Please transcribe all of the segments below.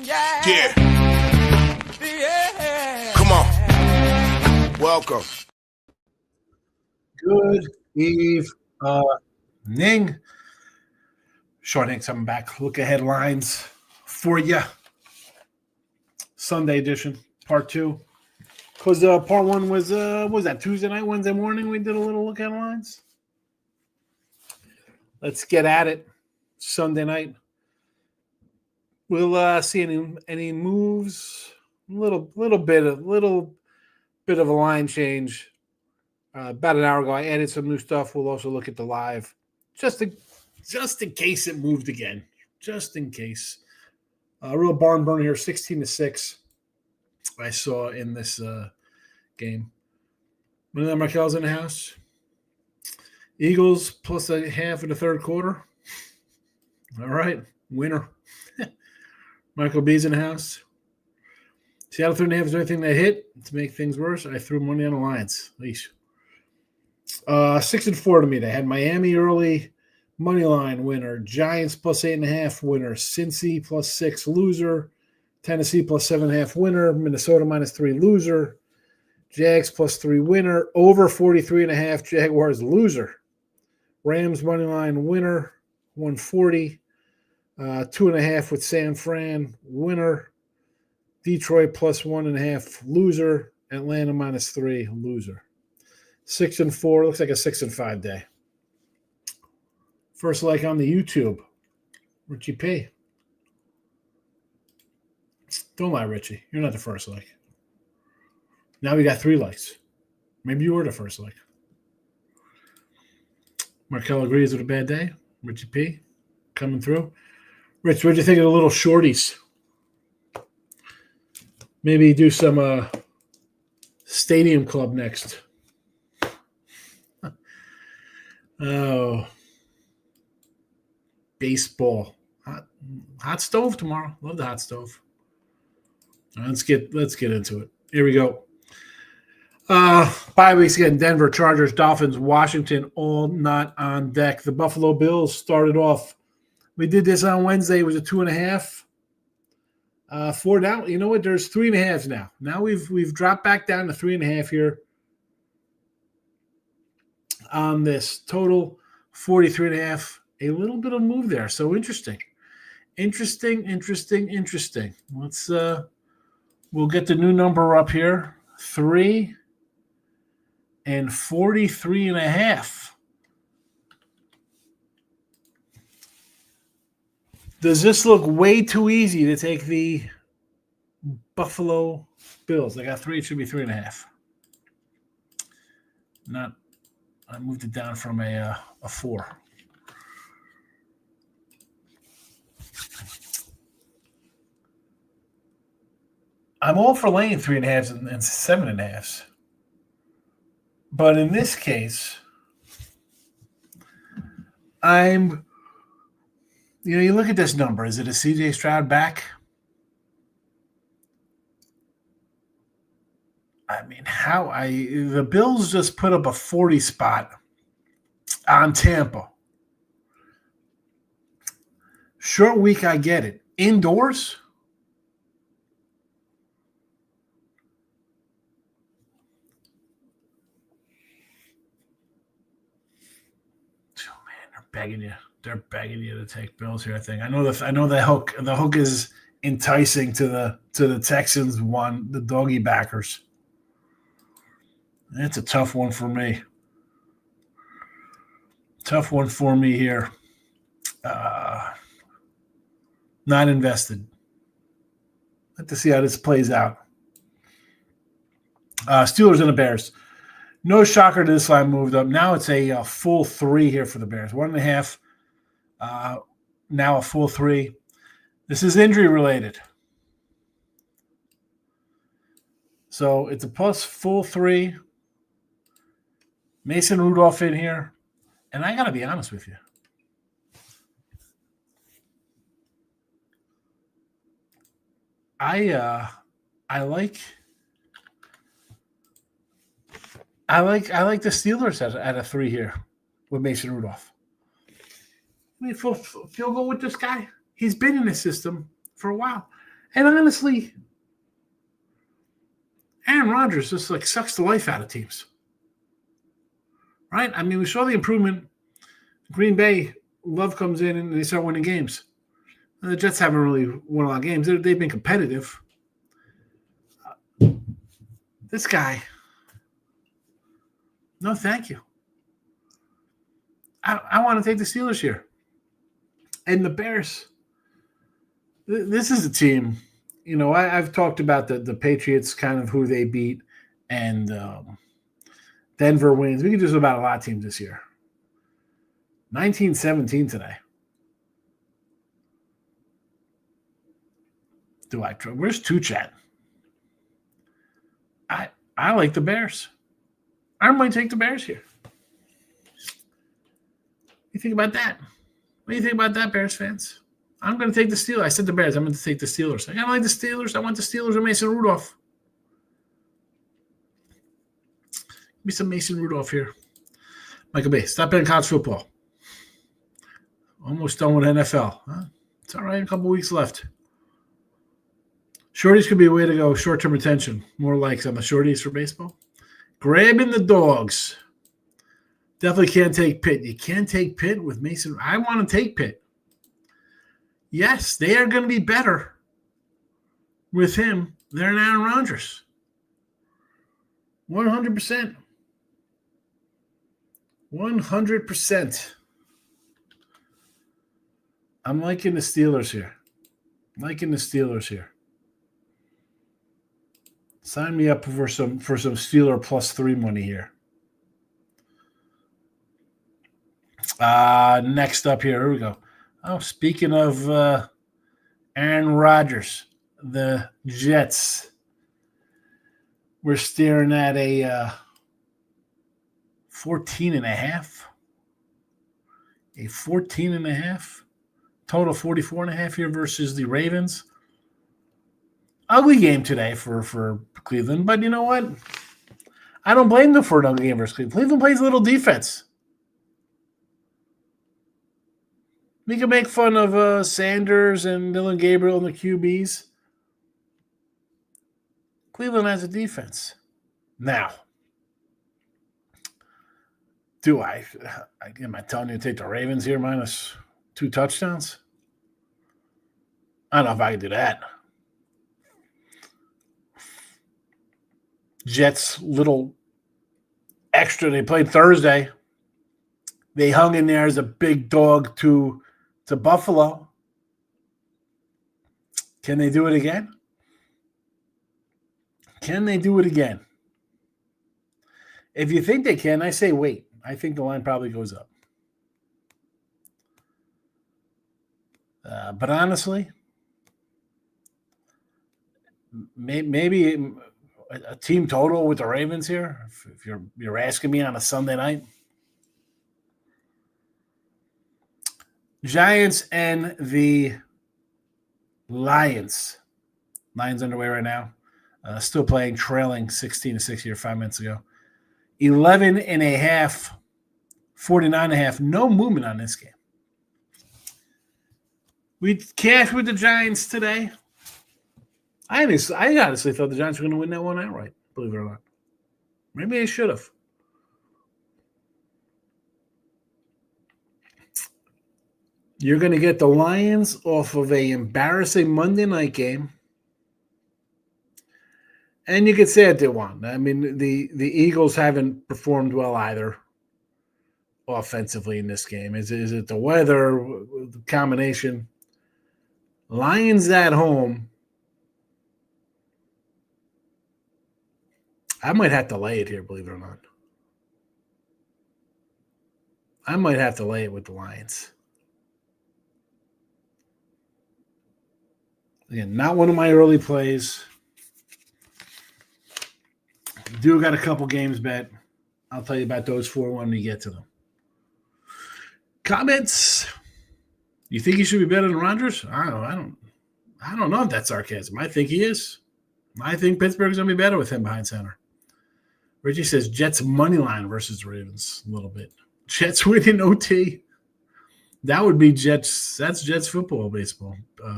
Yeah. Come on. Welcome. Good evening. Short Ink coming back. Look ahead lines for you. Sunday edition, part 2. Because part 1 was that Tuesday night, Wednesday morning? We did a little look ahead lines. Let's get at it. Sunday night. We'll see any moves. Little bit of a line change. About an hour ago, I added some new stuff. We'll also look at the live, just in case it moved again. Just in case. Real barn burner here, 16-6. I saw in this game. Money line Markel's in the house. Eagles plus a half in the third quarter. All right, winner. Michael B's in the house. Seattle 3.5 is the only thing that hit to make things worse. I threw money on the Lions. Leash. 6-4 to me. They had Miami early money line winner. Giants plus 8.5 winner. Cincy plus 6 loser. Tennessee plus 7.5 winner. Minnesota minus 3 loser. Jags plus 3 winner. Over 43.5 Jaguars loser. Rams money line winner. 140. 2.5 with San Fran winner. Detroit plus 1.5 loser. Atlanta minus 3 loser. 6-4 looks like a 6-5 day. First like on the YouTube, Richie P. Don't lie, Richie. You're not the first like. Now we got 3 likes. Maybe you were the first like. Markel agrees with a bad day. Richie P. coming through. Rich, what'd you think of the little shorties? Maybe do some Stadium Club next. Oh, baseball. Hot stove tomorrow. Love the hot stove. Let's get into it. Here we go. Bye weeks again. Denver, Chargers, Dolphins, Washington, all not on deck. The Buffalo Bills started off. We did this on Wednesday. It was a 2.5. 4 down. You know what? There's 3.5s now. Now we've dropped back down to 3.5 here. On this total 43.5, a little bit of move there. So interesting. Let's we'll get the new number up here. 3 and 43.5. Does this look way too easy to take the Buffalo Bills? I got 3. It should be 3.5. Not. I moved it down from a 4. I'm all for laying 3.5s and 7.5s. But in this case, you look at this number. Is it a CJ Stroud back? I mean, the Bills just put up a 40 spot on Tampa. Short week, I get it. Indoors? Oh man, they're begging you to take Bills here, I think. I know the hook is enticing to the Texans the doggy backers. That's a tough one for me. Tough one for me here. Not invested. Let's see how this plays out. Steelers and the Bears. No shocker to this line moved up. Now it's a full 3 here for the Bears. 1.5. Now a full 3. This is injury related. So it's a plus full 3. Mason Rudolph in here. And I got to be honest with you. I like the Steelers at a 3 here with Mason Rudolph. I mean, feel good with this guy. He's been in the system for a while. And honestly, Aaron Rodgers just like sucks the life out of teams. Right? I mean, we saw the improvement. Green Bay, Love comes in and they start winning games. The Jets haven't really won a lot of games. They've been competitive. This guy, no thank you. I want to take the Steelers here. And the Bears, this is a team, I've talked about the Patriots, kind of who they beat, and Denver wins. We can do about a lot of teams this year. 19-17 today. Where's Tuchat? I like the Bears. I might take the Bears here. What do you think about that? What do you think about that, Bears fans? I'm going to take the Steelers. I said the Bears. I'm going to take the Steelers. I don't like the Steelers. I want the Steelers and Mason Rudolph. Give me some Mason Rudolph here. Michael Bay, stop betting college football. Almost done with NFL. Huh? It's all right. A couple weeks left. Shorties could be a way to go. Short-term retention. More likes on the shorties for baseball. Grabbing the dogs. Definitely can't take Pitt. You can't take Pitt with Mason. I want to take Pitt. Yes, they are going to be better with him than Aaron Rodgers. 100%. 100%. I'm liking the Steelers here. Sign me up for some Steeler +3 money here. Next up here we go. Oh, speaking of Aaron Rodgers, the Jets. We're staring at a 14.5. A 14.5. Total 44.5 here versus the Ravens. Ugly game today for Cleveland, but you know what? I don't blame them for an ugly game versus Cleveland. Cleveland plays a little defense. We can make fun of Sanders and Dylan Gabriel and the QBs. Cleveland has a defense. Now, am I telling you to take the Ravens here minus 2 touchdowns? I don't know if I can do that. Jets, little extra. They played Thursday. They hung in there as a big dog to Buffalo. Can they do it again? If you think they can, I say wait. I think the line probably goes up. But honestly, maybe a team total with the Ravens here, if you're asking me on a Sunday night. Giants and the Lions. Lions underway right now. Still playing, trailing 16-6 here 5 minutes ago. 11.5, 49.5. No movement on this game. We cashed with the Giants today. I honestly thought the Giants were going to win that one outright, believe it or not. Maybe they should have. You're going to get the Lions off of an embarrassing Monday night game. And you could say it they won. I mean, the Eagles haven't performed well either offensively in this game. Is it the weather, the combination? Lions at home. I might have to lay it here, believe it or not. I might have to lay it with the Lions. Again, not one of my early plays. Do got a couple games bet. I'll tell you about those 4 when we get to them. Comments? You think he should be better than Rodgers? I don't know if that's sarcasm. I think he is. I think Pittsburgh's going to be better with him behind center. Richie says Jets money line versus the Ravens a little bit. Jets winning OT. That would be Jets. That's Jets football, baseball,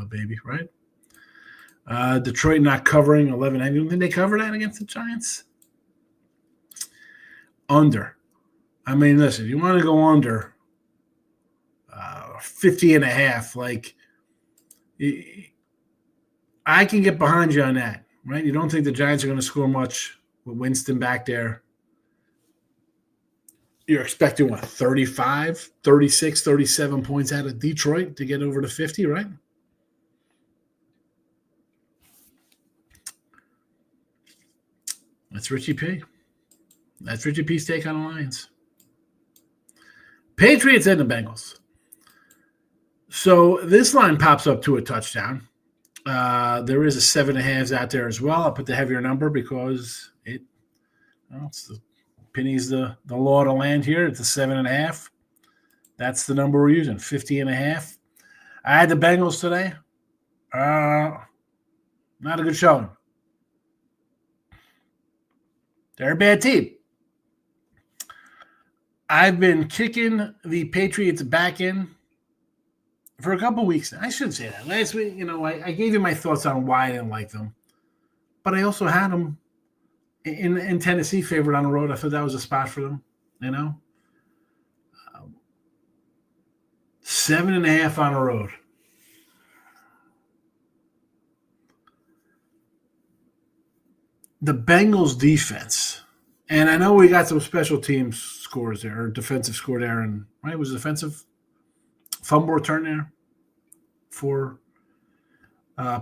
baby, right? Detroit not covering 11. I don't think they cover that against the Giants. Under. I mean, listen, you want to go under 50 and a half. Like, I can get behind you on that, right? You don't think the Giants are going to score much with Winston back there. You're expecting, what, 35, 36, 37 points out of Detroit to get over to 50, right? That's Richie P. That's Richie P's take on the Lions. Patriots and the Bengals. So this line pops up to a touchdown. There is a 7.5 out there as well. I'll put the heavier number because it's the penny's the law of the land here. It's a 7.5. That's the number we're using, 50.5. I had the Bengals today. Not a good showing. They're a bad team. I've been kicking the Patriots back in for a couple weeks. I shouldn't say that. Last week, I gave you my thoughts on why I didn't like them. But I also had them in Tennessee favored on the road. I thought that was a spot for them, 7.5 on the road. The Bengals defense, and I know we got some special teams scores there, or defensive score there, and right, it was a defensive fumble return there for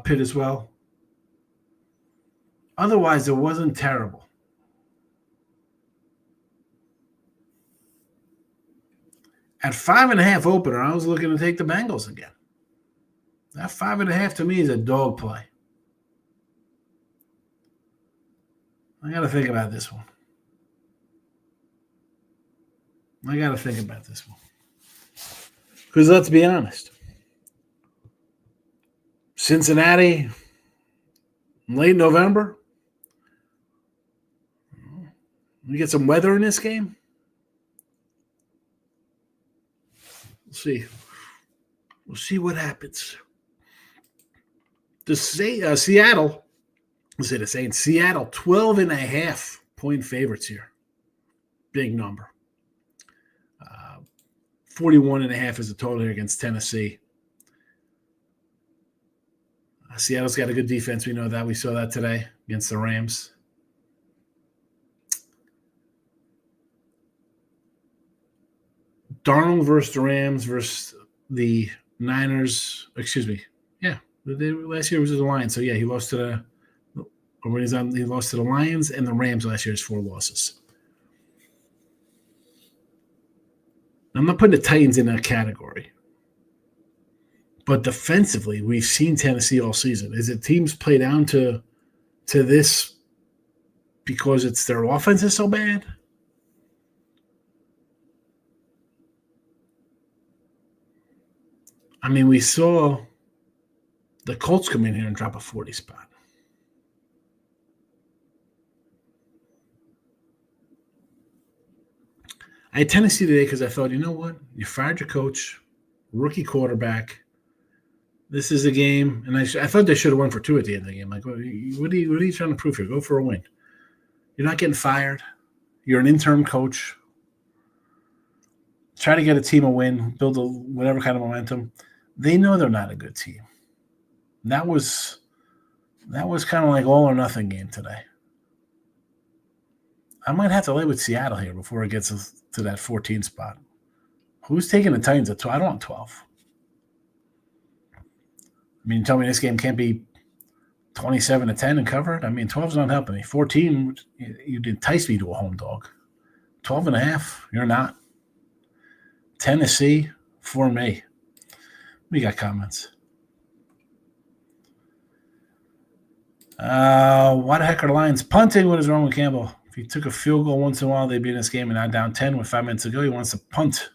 Pitt as well. Otherwise, it wasn't terrible. At 5.5 opener, I was looking to take the Bengals again. That 5.5 to me is a dog play. I got to think about this one. Because let's be honest. Cincinnati, late November. We get some weather in this game. We'll see what happens. Seattle, Seattle, 12.5 point favorites here. Big number. 41.5 is the total here against Tennessee. Seattle's got a good defense. We know that. We saw that today against the Rams. Darnold versus the Rams versus the Niners. Excuse me. Yeah, last year was the Lions. So yeah, he lost to he lost to the Lions and the Rams last year. His 4 losses. I'm not putting the Titans in that category. But defensively, we've seen Tennessee all season. Is it teams play down to this because it's their offense is so bad? I mean, we saw the Colts come in here and drop a 40 spot. I had Tennessee today because I thought, you know what? You fired your coach, rookie quarterback. This is a game, and I thought they should have won for 2 at the end of the game. Like, what are you trying to prove here? Go for a win. You're not getting fired. You're an interim coach. Try to get a team a win, build whatever kind of momentum. They know they're not a good team. That was kind of like all or nothing game today. I might have to lay with Seattle here before it gets to that 14 spot. Who's taking the Titans at 12? I don't want 12. I mean, tell me this game can't be 27-10 and covered? I mean, 12's not helping me. 14, you'd entice me to a home dog. 12.5, you're not. Tennessee, for me. We got comments. Why the heck are the Lions punting? What is wrong with Campbell? If he took a field goal once in a while, they'd be in this game and now down 10 with 5 minutes to go. He wants to punt.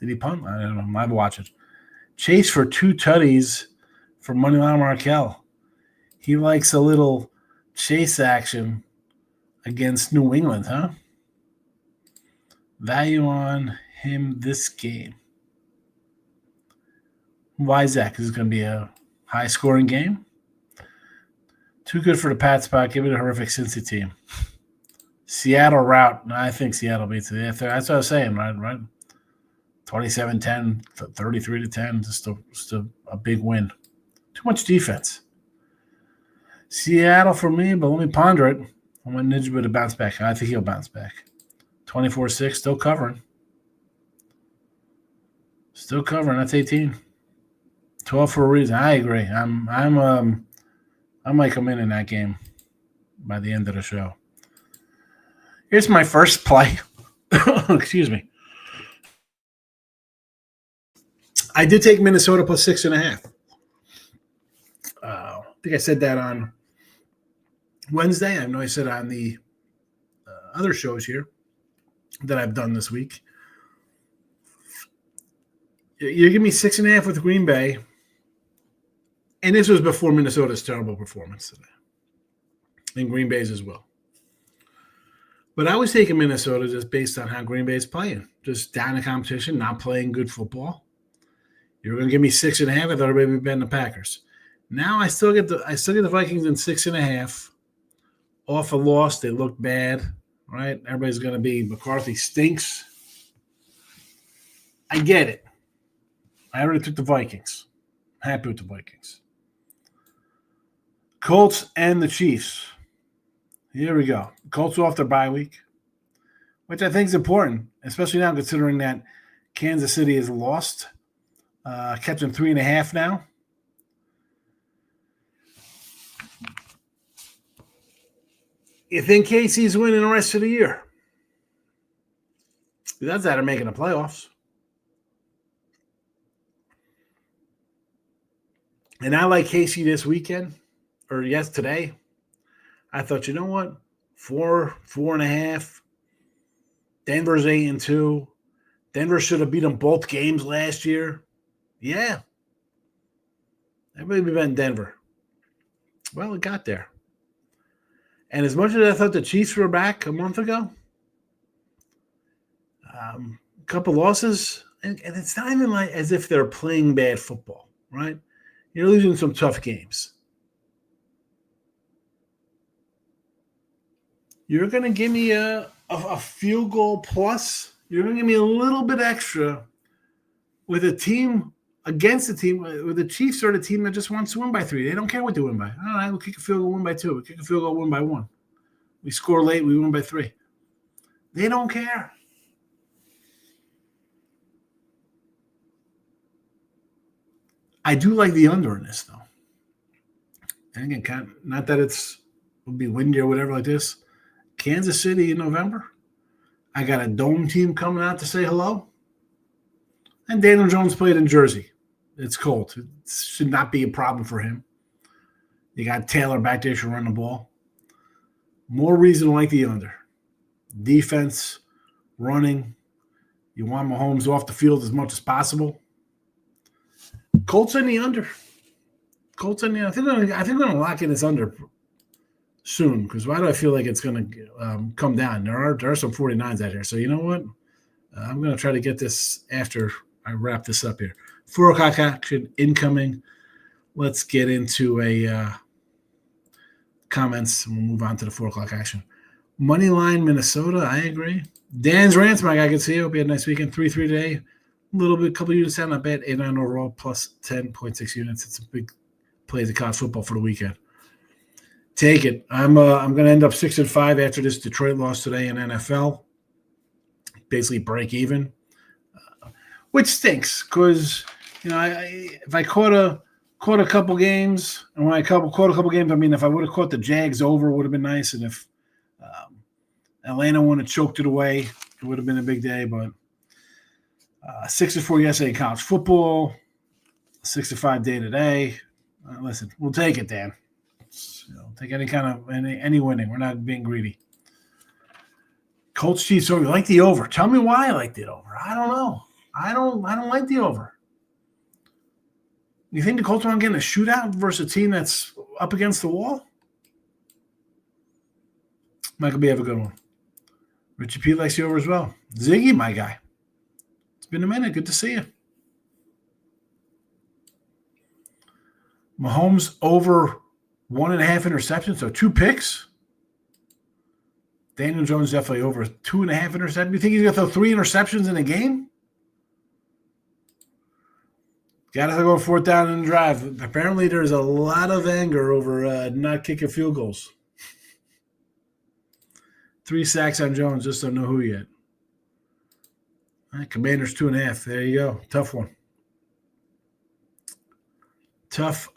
Did he punt? I don't know. I'm watching. Chase for 2 tutties for Moneyline Markel. He likes a little chase action against New England, huh? Value on him this game. Why is that? Because it's going to be a high-scoring game? Too good for the Pat spot. Give me the horrific Cincy team. Seattle route. No, I think Seattle beats it. That's what I was saying, right? 27-10, 33-10. Just a big win. Too much defense. Seattle for me, but let me ponder it. I want Ninja to bounce back. I think he'll bounce back. 24-6, still covering. Still covering. That's 18. 12 for a reason. I agree. I might come in that game by the end of the show. Here's my first play. Excuse me. I did take Minnesota plus 6.5. I think I said that on Wednesday. I know I said on the other shows here that I've done this week. You give me 6.5 with Green Bay. And this was before Minnesota's terrible performance today. And Green Bay's as well. But I was taking Minnesota just based on how Green Bay is playing. Just down in competition, not playing good football. You were going to give me 6.5. I thought everybody would be betting the Packers. Now I still get the Vikings in 6.5. Off a loss, they look bad, right? Everybody's going to be McCarthy stinks. I get it. I already took the Vikings. Happy with the Vikings. Colts and the Chiefs. Here we go. Colts off their bye week, which I think is important, especially now considering that Kansas City has lost, catching 3.5 now. You think KC's winning the rest of the year? That's out of making the playoffs. And I like KC this weekend, or today. I thought, you know what? 4.5. Denver's 8-2. Denver should have beat them both games last year. Yeah. Everybody be betting Denver. Well, it got there. And as much as I thought the Chiefs were back a month ago, a couple losses, and it's not even like as if they're playing bad football, right? You're losing some tough games. You're going to give me a field goal plus. You're going to give me a little bit extra with a team against a team with the Chiefs are the team that just wants to win by 3. They don't care what they win by. All right, we'll kick a field goal, win by 2. We'll kick a field goal, win by 1. We score late, we win by 3. They don't care. I do like the under in this, though. And again, not that it's will be windy or whatever like this. Kansas City in November. I got a dome team coming out to say hello. And Daniel Jones played in Jersey. It's cold. It should not be a problem for him. You got Taylor back there should run the ball. More reason to like the under. Defense, running. You want Mahomes off the field as much as possible. Colts in the under. Colts in the under. I think I'm going to lock in this under soon because why do I feel like it's going to come down? There are some 49s out here. So you know what? I'm going to try to get this after I wrap this up here. 4 o'clock action incoming. Let's get into a comments and we'll move on to the 4 o'clock action. Moneyline Minnesota, I agree. Dan's Rants, my guy, can see you. Hope you had a nice weekend. 3-3 today. A little bit, couple units down, not bad. 8-9 overall, plus 10.6 units. It's a big play of college football for the weekend. Take it. I'm going to end up 6-5 after this Detroit loss today in NFL. Basically break even, which stinks because if I caught a couple games, and when I caught a couple games, I mean if I would have caught the Jags over, it would have been nice, and if Atlanta wouldn't have choked it away, it would have been a big day. But 6-4 yesterday in college football, 6-5 day today. Listen, we'll take it, Dan. Take any kind of any winning. We're not being greedy. Colts Chiefs over. You like the over? Tell me why I like the over. I don't know. I don't like the over. You think the Colts aren't getting a shootout versus a team that's up against the wall? Michael B, have a good one. Richie P likes the over as well. Ziggy, my guy. It's been a minute. Good to see you. Mahomes over 1.5 interceptions, so 2 picks. Daniel Jones definitely over 2.5 interceptions. You think he's going to throw 3 interceptions in a game? Got to go 4th down and drive. Apparently, there's a lot of anger over not kicking field goals. 3 sacks on Jones, just don't know who yet. All right, Commanders 2.5. There you go. Tough one. Tough.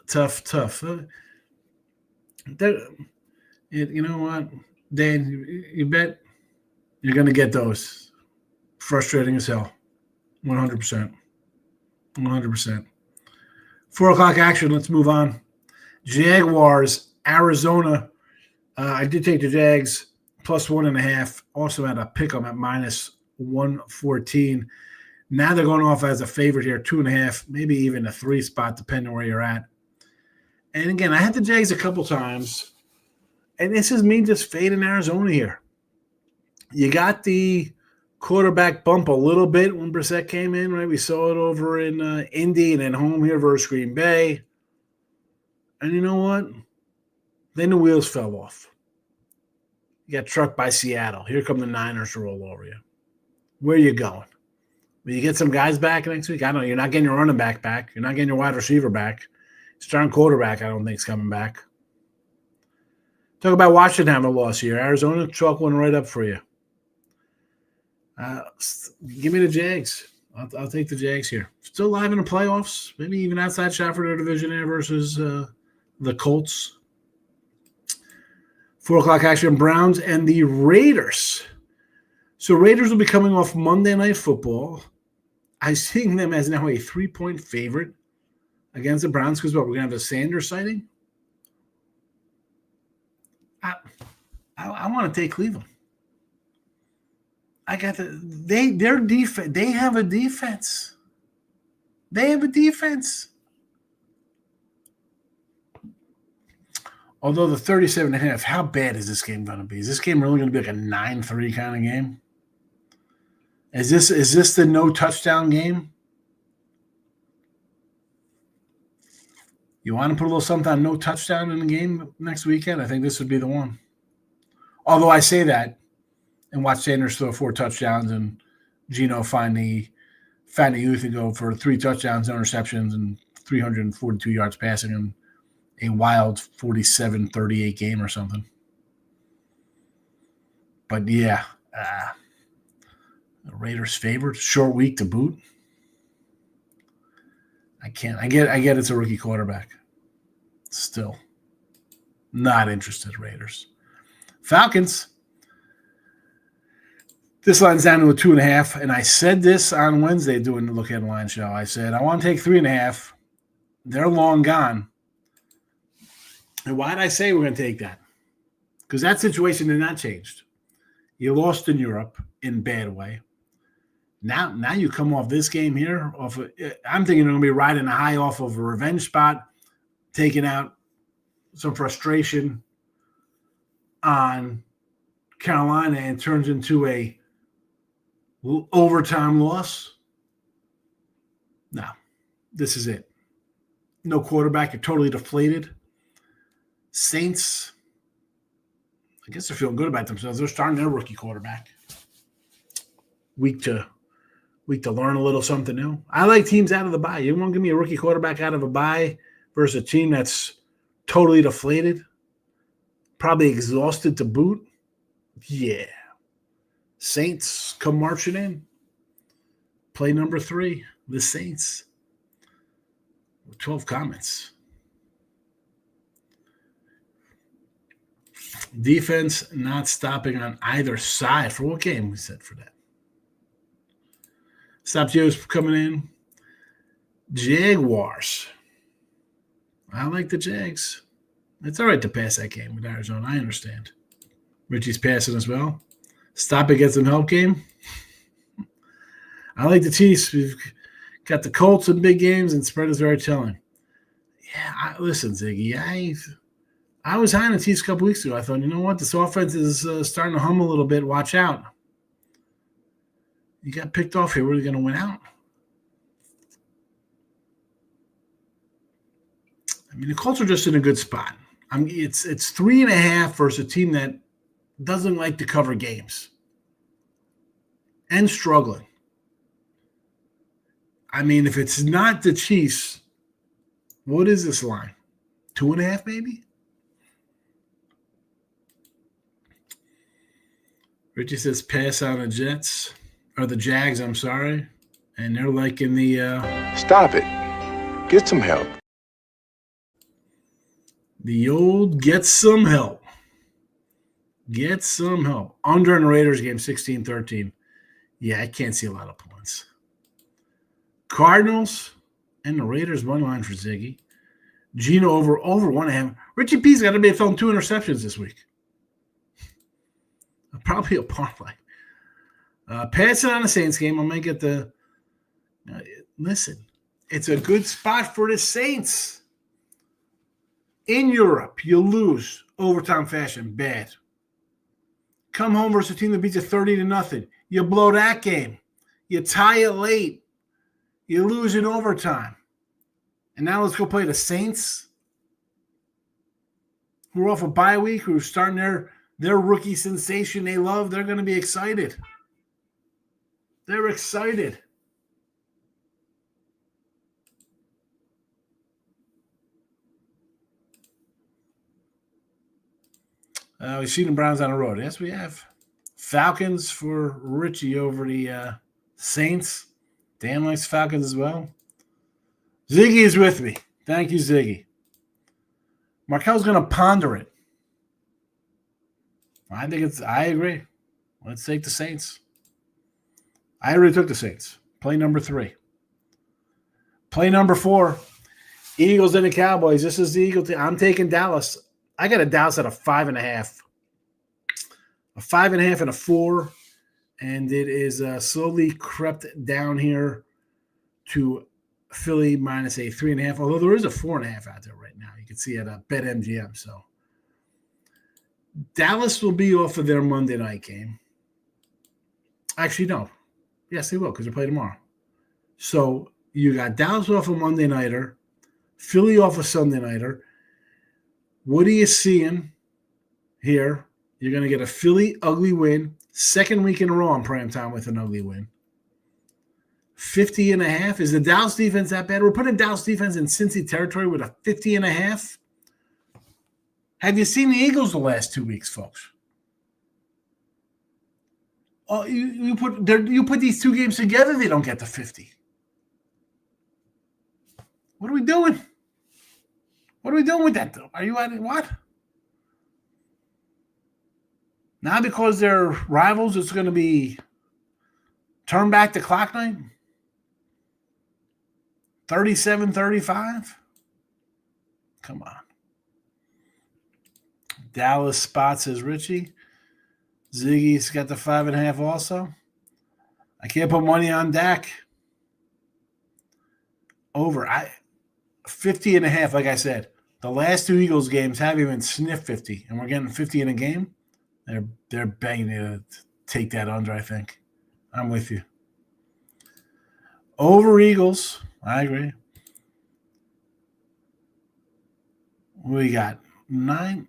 You know what, Dan? You bet you're going to get those. Frustrating as hell. 100%. 100%. 4 o'clock action. Let's move on. Jaguars, Arizona. I did take the Jags plus 1.5. Also had a pick 'em at minus 114. Now they're going off as a favorite here, 2.5, maybe even a 3 spot, depending where you're at. And again, I had the Jags a couple times, and this is me just fading Arizona here. You got the quarterback bump a little bit when Brissett came in, right? We saw it over in Indy and then home here versus Green Bay. And you know what? Then the wheels fell off. You got trucked by Seattle. Here come the Niners to roll over you. Where are you going? Will you get some guys back next week? I don't know. You're not getting your running back back. You're not getting your wide receiver back. Starting quarterback, I don't think is coming back. Talk about Washington having a loss here. Arizona, chalk one right up for you. Give me the Jags. I'll take the Jags here. Still alive in the playoffs. Maybe even outside shot for their division there versus the Colts. 4 o'clock action, Browns and the Raiders. So Raiders will be coming off Monday Night Football. I'm seeing them as now a 3-point favorite against the Browns because what, we're going to have a Sanders sighting? I want to take Cleveland. I got their defense. They have a defense. Although the 37.5, how bad is this game going to be? Is this game really going to be like a 9-3 kind of game? Is this the no touchdown game? You want to put a little something on no touchdown in the game next weekend? I think this would be the one. Although I say that and watch Sanders throw 4 touchdowns and Geno find the youth and go for 3 touchdowns, no interceptions, and 342 yards passing and a wild 47-38 game or something. But yeah, the Raiders favored, short week to boot. I get it's a rookie quarterback. Still not interested, Raiders. Falcons. This line's down to a 2.5, and I said this on Wednesday doing the Look Ahead Line show. I said, I want to take 3.5. They're long gone. And why did I say we're going to take that? Because that situation did not change. You lost in Europe in a bad way. Now you come off this game here. I'm thinking they're going to be riding a high off of a revenge spot, taking out some frustration on Carolina, and turns into a overtime loss. No, this is it. No quarterback. You're totally deflated. Saints, I guess they're feeling good about themselves. They're starting their rookie quarterback. Week to learn a little something new. I like teams out of the bye. You want to give me a rookie quarterback out of a bye versus a team that's totally deflated, probably exhausted to boot? Yeah. Saints come marching in. Play number 3, the Saints. 12 comments. Defense not stopping on either side. For what game we said for that? Stop Joe's coming in. Jaguars. I like the Jags. It's all right to pass that game with Arizona. I understand. Richie's passing as well. Stop it, get some help game. I like the Chiefs. We've got the Colts in big games, and spread is very telling. Yeah, listen, Ziggy. I was high on the Chiefs a couple weeks ago. I thought, you know what? This offense is starting to hum a little bit. Watch out. You got picked off here. Where are you going to win out? I mean, the Colts are just in a good spot. It's 3.5 versus a team that doesn't like to cover games and struggling. I mean, if it's not the Chiefs, what is this line? 2.5 maybe? Richie says pass on the Jets or the Jags. I'm sorry, and they're like in the. Stop it. Get some help. The old get some help. Get some help. Under in the Raiders game, 16-13. Yeah, I can't see a lot of points. Cardinals and the Raiders, one line for Ziggy. Gino over 1.5. Richie P's got to be throwing 2 interceptions this week. Probably a parlay. Passing on the Saints game, I'm going to get the listen, it's a good spot for the Saints. In Europe, you lose overtime fashion. Bad. Come home versus a team that beats you 30-0. You blow that game. You tie it late. You lose in overtime. And now let's go play the Saints, who are off a bye week, who are starting their rookie sensation they love. They're going to be excited. They're excited. We've seen the Browns on the road. Yes, we have. Falcons for Richie over the Saints. Dan likes Falcons as well. Ziggy is with me. Thank you, Ziggy. Markel's going to ponder it. I agree. Let's take the Saints. I already took the Saints. Play number 3. Play number 4. Eagles and the Cowboys. This is the Eagle team. I'm taking Dallas. I got a Dallas at a 5.5. A 5.5 and a 4. And it is slowly crept down here to Philly minus a 3.5. Although there is a 4.5 out there right now. You can see at a BetMGM. So Dallas will be off of their Monday night game. Actually, no. Yes, they will because they play tomorrow. So you got Dallas off a Monday nighter, Philly off a Sunday nighter. What are you seeing here? You're going to get a Philly ugly win. Second week in a row on primetime with an ugly win. 50.5. Is the Dallas defense that bad? We're putting Dallas defense in Cincy territory with a 50.5. Have you seen the Eagles the last 2 weeks, folks? Oh, you put these 2 games together, they don't get to 50. What are we doing? What are we doing with that, though? Are you at it? What? Now because they're rivals, it's going to be turn back the clock night? 37-35? Come on. Dallas spots as Richie. Ziggy's got the 5.5 also. I can't put money on Dak. Over. 50.5, like I said. The last 2 Eagles games haven't even sniffed 50, and we're getting 50 in a game. They're begging you to take that under, I think. I'm with you. Over Eagles. I agree. We got 9.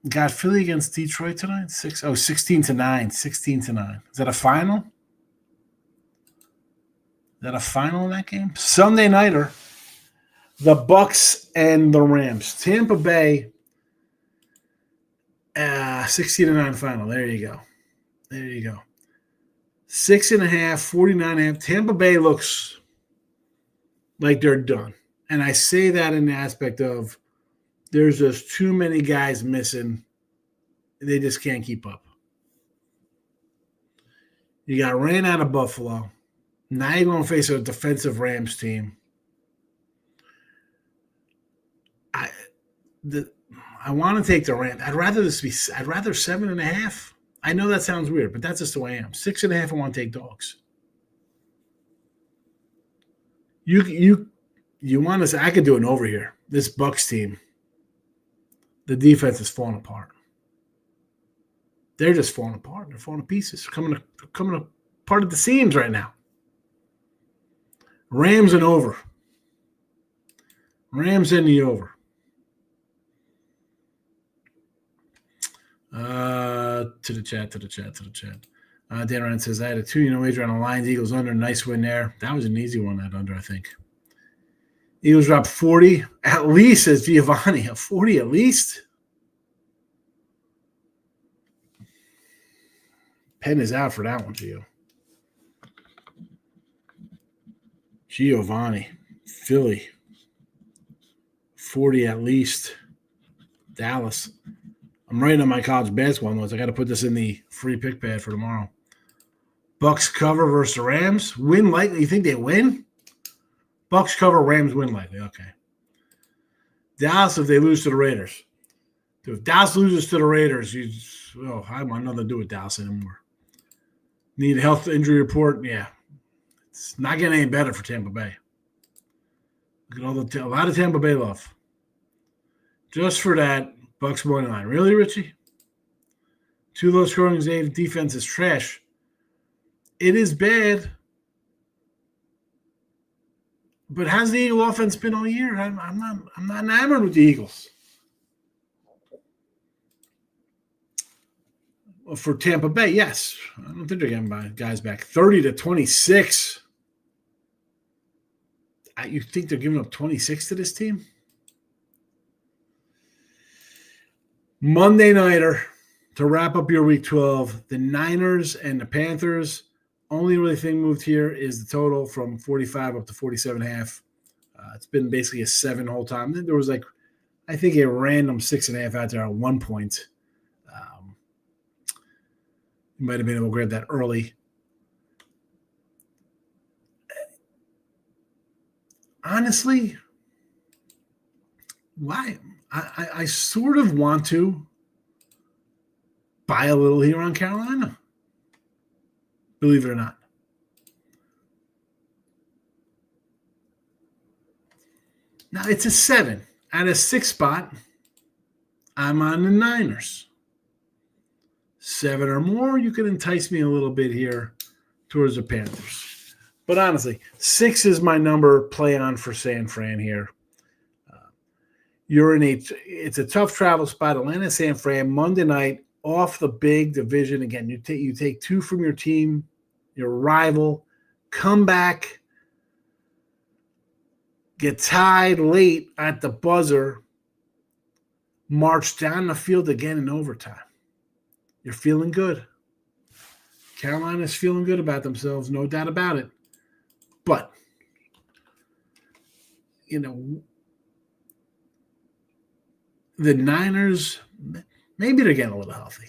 Got Philly against Detroit tonight. 16-9. 16-9. Is that a final? Is that a final in that game? Sunday nighter. The Bucks and the Rams. Tampa Bay. 16-9 final. There you go. 6.5, 49.5. Tampa Bay looks like they're done. And I say that in the aspect of there's just too many guys missing. They just can't keep up. You got ran out of Buffalo. Now you're going to face a defensive Rams team. I want to take the Rams. I'd rather 7.5. I know that sounds weird, but that's just the way I am. 6.5, I want to take dogs. You want to say I could do an over here. This Bucks team, the defense is falling apart. They're just falling apart. They're falling to pieces. Coming apart at the seams right now. Rams and over. Rams and the over. To the chat. Dan Ryan says, I had a 2 wager on the Lions Eagles under. Nice win there. That was an easy one at under, I think. Eagles dropped 40 at least, says Giovanni. 40 at least? Pen is out for that one, Gio. Giovanni. Philly. 40 at least. Dallas. I'm writing on my college basketball notes. I got to put this in the free pick pad for tomorrow. Bucks cover versus the Rams. Win likely. You think they win? Bucks cover, Rams win likely. Okay. Dallas if they lose to the Raiders. Dude, if Dallas loses to the Raiders, I want nothing to do with Dallas anymore. Need a health injury report? Yeah. It's not getting any better for Tampa Bay. Look at a lot of Tampa Bay love. Just for that, Bucks money line. Really, Richie? 2 low scoring defense is trash. It is bad. But how's the Eagle offense been all year? I'm not enamored with the Eagles. Well, for Tampa Bay, yes. I don't think they're getting guys back. 30-26. You think they're giving up 26 to this team? Monday nighter to wrap up your week 12. The Niners and the Panthers. Only really thing moved here is the total from 45 up to 47.5. It's been basically a 7 whole time. There was I think a random 6.5 out there at one point. You might have been able to grab that early. Honestly, why? I sort of want to buy a little here on Carolina. Believe it or not. Now, it's a 7. At a 6 spot, I'm on the Niners. 7 or more, you can entice me a little bit here towards the Panthers. But honestly, 6 is my number play on for San Fran here. It's a tough travel spot. Atlanta, San Fran, Monday night, off the big division. Again, you take 2 from your team, your rival, come back, get tied late at the buzzer, march down the field again in overtime. You're feeling good. Carolina's feeling good about themselves, no doubt about it. But, the Niners, maybe they're getting a little healthy.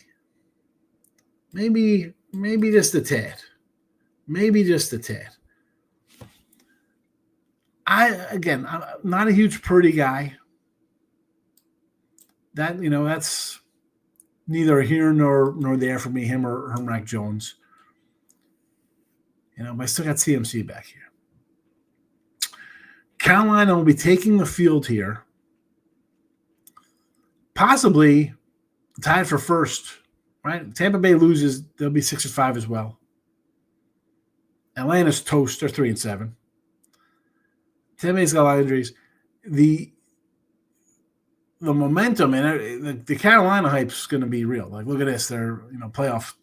Maybe just a tad. Maybe just a tad. I'm not a huge Purdy guy. That's neither here nor there for me, him or Mac Jones. But I still got CMC back here. Carolina will be taking the field here. Possibly tied for first, right? Tampa Bay loses, they'll be 6-5 as well. Atlanta's toast, they're 3-7. Tampa Bay's got a lot of injuries. The momentum and the Carolina hype is going to be real. Look at this, they're playoff.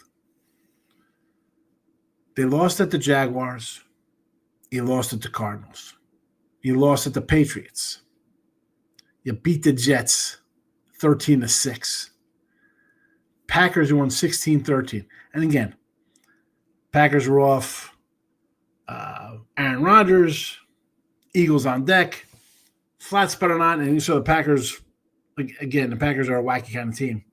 They lost at the Jaguars. You lost at the Cardinals. You lost at the Patriots. You beat the Jets 13-6. Packers won 16-13. And again, Packers were off Aaron Rodgers, Eagles on deck, flat spot or not. And you saw the Packers, again, the Packers are a wacky kind of team.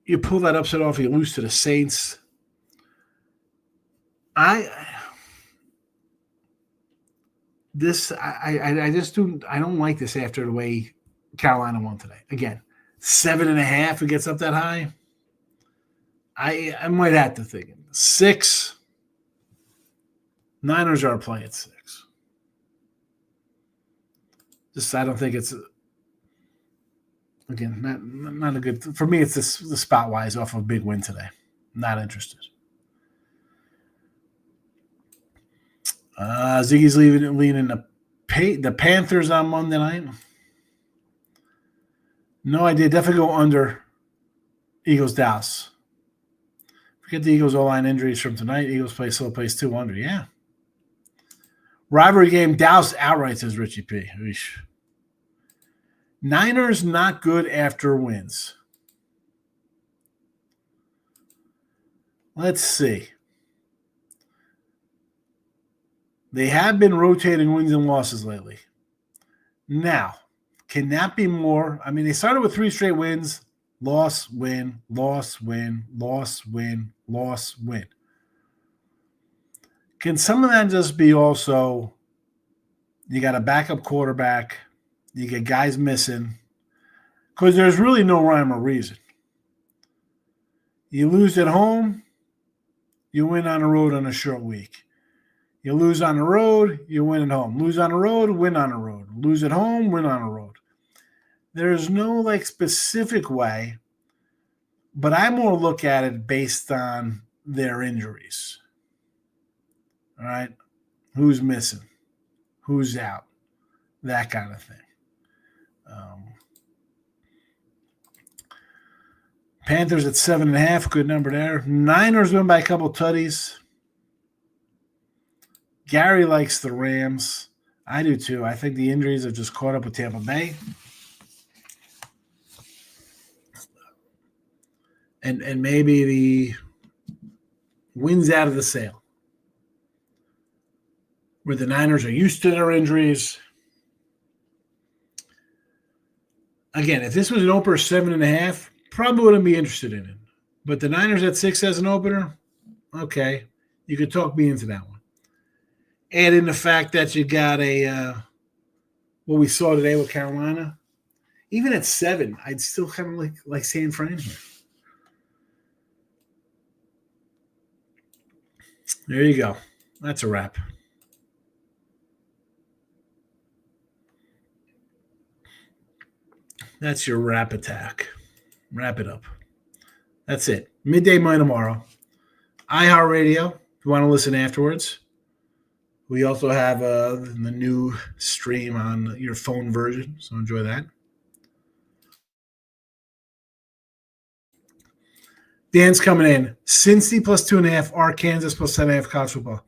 You pull that upset off, you lose to the Saints. I don't like this after the way Carolina won today. Again, 7.5, it gets up that high. I might have to think 6. Niners are a play at 6. I don't think it's not a good for me. It's the spot wise off of a big win today. Not interested. Ziggy's leading the Panthers on Monday night. No idea. Definitely go under Eagles Dallas. Forget the Eagles O-line injuries from tonight. Eagles still plays 2 under. Yeah. Rivalry game, Dallas outright, says Richie P. Eesh. Niners not good after wins. Let's see. They have been rotating wins and losses lately. Now, can that be more? I mean, they started with 3 straight wins. Loss, win, loss, win, loss, win, loss, win. Can some of that just be also you got a backup quarterback, you get guys missing, because there's really no rhyme or reason. You lose at home, you win on the road on a short week. You lose on the road, you win at home. Lose on the road, win on the road. Lose at home, win on the road. There's no specific way, but I more look at it based on their injuries. All right? Who's missing? Who's out? That kind of thing. Panthers at 7.5, good number there. Niners win by a couple tutties. Gary likes the Rams. I do too. I think the injuries have just caught up with Tampa Bay. And maybe the wins out of the sale, where the Niners are used to their injuries. Again, if this was an opener 7.5, probably wouldn't be interested in it. But the Niners at 6 as an opener, okay, you could talk me into that one. Add in the fact that you got what we saw today with Carolina. Even at 7, I'd still kind of like San Fran here. There you go. That's a wrap. That's your wrap attack. Wrap it up. That's it. Midday Money tomorrow. iHeartRadio, if you want to listen afterwards. We also have the new stream on your phone version, so enjoy that. Dan's coming in. Cincy plus 2.5, Arkansas plus 7.5 college football.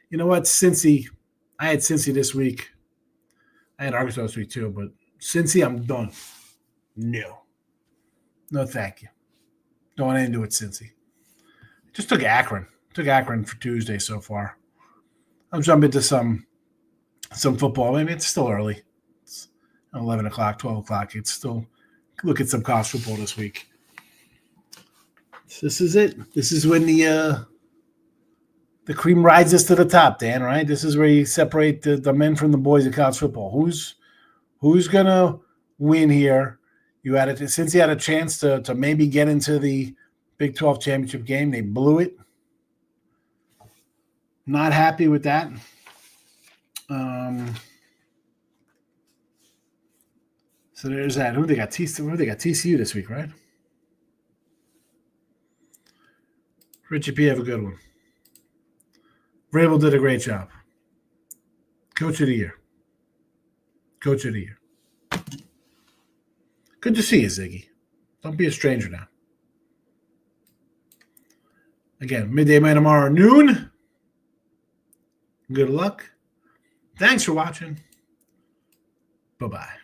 You know what? Cincy, I had Cincy this week. I had Arkansas this week too, but Cincy, I'm done. No, thank you. Don't want anything to do with Cincy. Just took Akron. Took Akron for Tuesday so far. I'm jumping to some football. Maybe it's still early. It's 11 o'clock, 12 o'clock. It's still look at some college football this week. This is it. This is when the cream rises to the top, Dan, right? This is where you separate the men from the boys in college football. Who's gonna win here? Since you had a chance to maybe get into the Big 12 championship game, they blew it. Not happy with that. So there's that. Who they got? TCU this week, right? Richie P, have a good one. Vrabel did a great job. Coach of the year. Coach of the year. Good to see you, Ziggy. Don't be a stranger now. Again, midday by tomorrow noon. Good luck. Thanks for watching. Bye-bye.